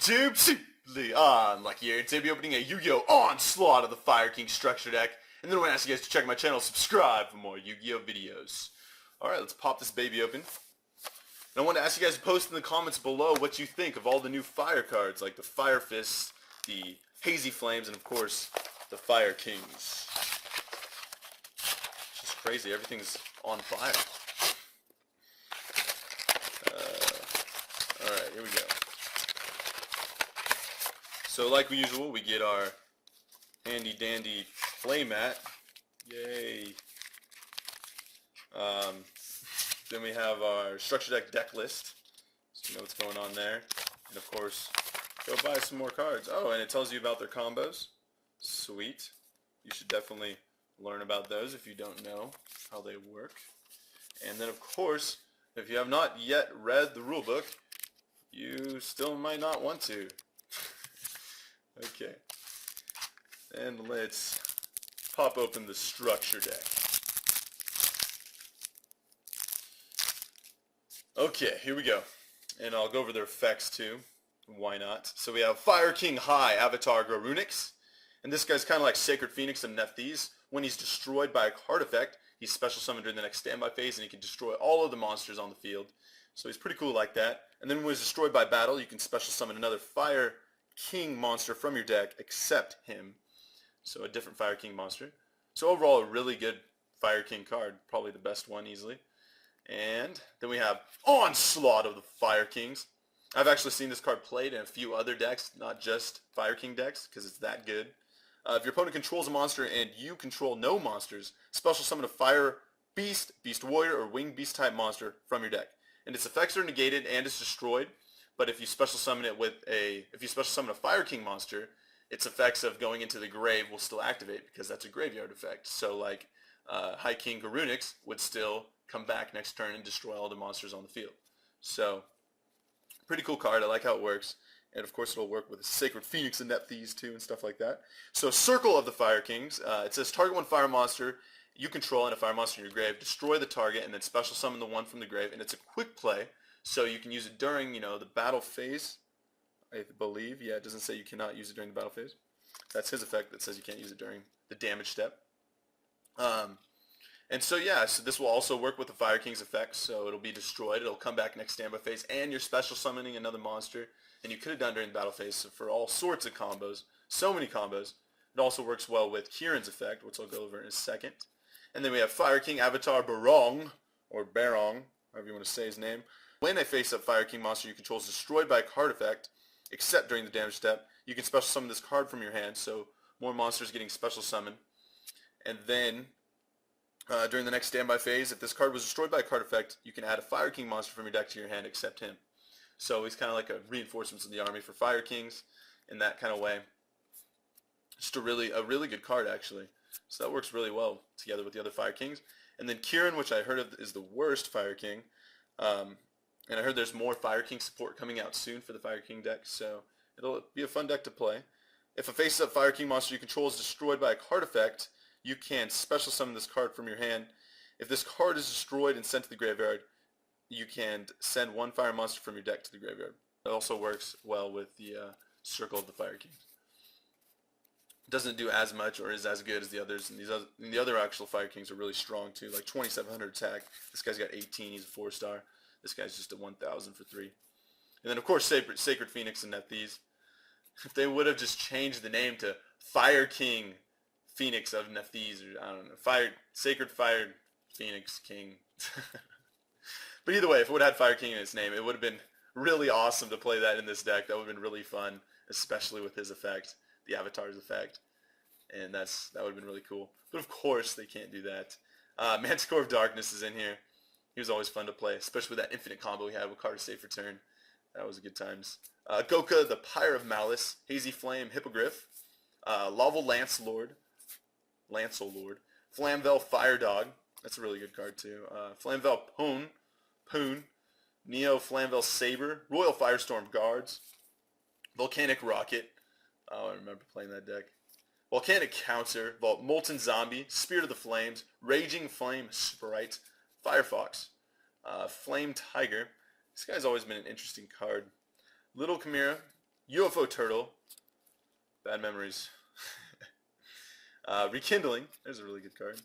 YouTube, SimplyUnlucky here. Today I'll be opening a Yu-Gi-Oh! Onslaught of the Fire King structure deck. And then I want to ask you guys to check my channel, subscribe for more Yu-Gi-Oh! Videos. Alright, let's pop this baby open. And I want to ask you guys to post in the comments below what you think of all the new fire cards, like the Fire Fists, the Hazy Flames, and of course, the Fire Kings. It's just crazy, everything's on fire. Alright, here we go. So like usual, we get our handy dandy playmat. Yay. Then we have our structure deck list. So you know what's going on there. And of course, go buy some more cards. Oh, and it tells you about their combos. Sweet. You should definitely learn about those if you don't know how they work. And then of course, if you have not yet read the rulebook, you still might not want to. Okay. And let's pop open the structure deck. Okay, here we go. And I'll go over their effects too. Why not? So we have Fire King High Avatar Garunix. And this guy's kind of like Sacred Phoenix of Nephthys. When he's destroyed by a card effect, he's special summoned during the next standby phase and he can destroy all of the monsters on the field. So he's pretty cool like that. And then when he's destroyed by battle, you can special summon another Fire King monster from your deck except him. So a different Fire King monster. So overall a really good Fire King card. Probably the best one easily. And then we have Onslaught of the Fire Kings. I've actually seen this card played in a few other decks, not just Fire King decks, because it's that good. If your opponent controls a monster and you control no monsters, special summon a Fire Beast, Beast Warrior, or Winged Beast type monster from your deck. And its effects are negated and it's destroyed. But if you special summon it with if you special summon a Fire King monster, its effects of going into the grave will still activate because that's a graveyard effect. So like High King Garunix would still come back next turn and destroy all the monsters on the field. So pretty cool card. I like how it works. And of course it'll work with Sacred Phoenix and Nephthys too and stuff like that. So Circle of the Fire Kings. It says target one fire monster you control and a fire monster in your grave. Destroy the target and then special summon the one from the grave. And it's a quick play. So you can use it during, the battle phase, I believe. Yeah, it doesn't say you cannot use it during the battle phase. That's his effect that says you can't use it during the damage step. And so yeah, so this will also work with the Fire King's effects. So it'll be destroyed, it'll come back next standby phase, and you're special summoning another monster. And you could have done during the battle phase, so for all sorts of combos, so many combos. It also works well with Kieran's effect, which I'll go over in a second. And then we have Fire King Avatar Barong, or Barong, however you want to say his name. When a face-up Fire King monster you control is destroyed by a card effect, except during the damage step, you can special summon this card from your hand, so more monsters getting special summoned. And then, during the next standby phase, if this card was destroyed by a card effect, you can add a Fire King monster from your deck to your hand, except him. So he's kind of like a reinforcements in the army for Fire Kings, in that kind of way. Just a really good card, actually. So that works really well together with the other Fire Kings. And then Kieran, which I heard of is the worst Fire King. And I heard there's more Fire King support coming out soon for the Fire King deck, so it'll be a fun deck to play. If a face-up Fire King monster you control is destroyed by a card effect, you can special summon this card from your hand. If this card is destroyed and sent to the graveyard, you can send one fire monster from your deck to the graveyard. It also works well with the Circle of the Fire Kings. Doesn't do as much or is as good as the others, and the other actual Fire Kings are really strong too, like 2700 attack. This guy's got 18, he's a 4-star. This guy's just a 1000 for 3. And then of course Sacred Phoenix and Nephthys. If they would have just changed the name to Fire King Phoenix of Nephthys, or I don't know, Sacred Fire Phoenix King. But either way, if it would have had Fire King in its name, it would have been really awesome to play that in this deck. That would have been really fun, especially with his effect, the Avatar's effect. And that would have been really cool. But of course they can't do that. Manticore of Darkness is in here. He was always fun to play, especially with that infinite combo he had with card save return. That was good times. Goka, the Pyre of Malice, Hazy Flame, Hippogriff, Laval Lancelord, Flamvel Fire Dog, that's a really good card too. Flamvel Poon, Neo Flamvel Saber, Royal Firestorm Guards, Volcanic Rocket, oh I remember playing that deck. Volcanic Counter, Molten Zombie, Spirit of the Flames, Raging Flame Sprite, Firefox, Flame Tiger. This guy's always been an interesting card. Little Chimera, UFO Turtle. Bad memories. Rekindling. There's a really good card.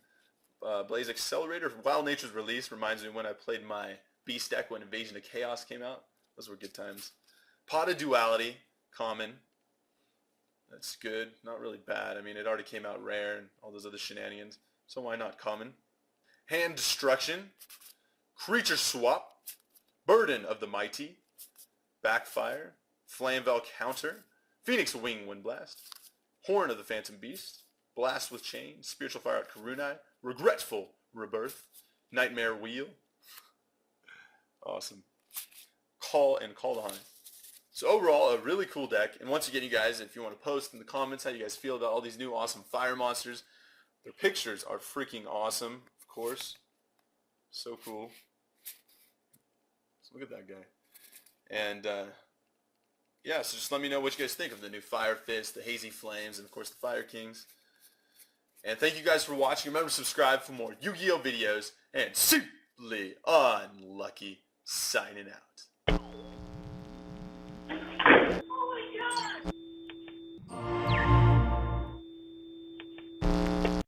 Blaze Accelerator. Wild Nature's Release. Reminds me when I played my Beast deck when Invasion of Chaos came out. Those were good times. Pot of Duality. Common. That's good. Not really bad. I mean, it already came out rare and all those other shenanigans. So why not common? Hand Destruction. Creature Swap. Burden of the Mighty. Backfire. Flamvel Counter. Phoenix Wing Windblast. Horn of the Phantom Beast. Blast with Chain. Spiritual Fire out Karunai. Regretful Rebirth. Nightmare Wheel. Awesome. Call and Call to Hunt. So overall, a really cool deck. And once again, you guys, if you want to post in the comments how you guys feel about all these new awesome fire monsters. Their pictures are freaking awesome, of course. So cool. So look at that guy. And yeah, so just let me know what you guys think of the new Fire Fist, the Hazy Flames, and of course the Fire Kings. And thank you guys for watching. Remember to subscribe for more Yu-Gi-Oh videos. And Simply Unlucky signing out.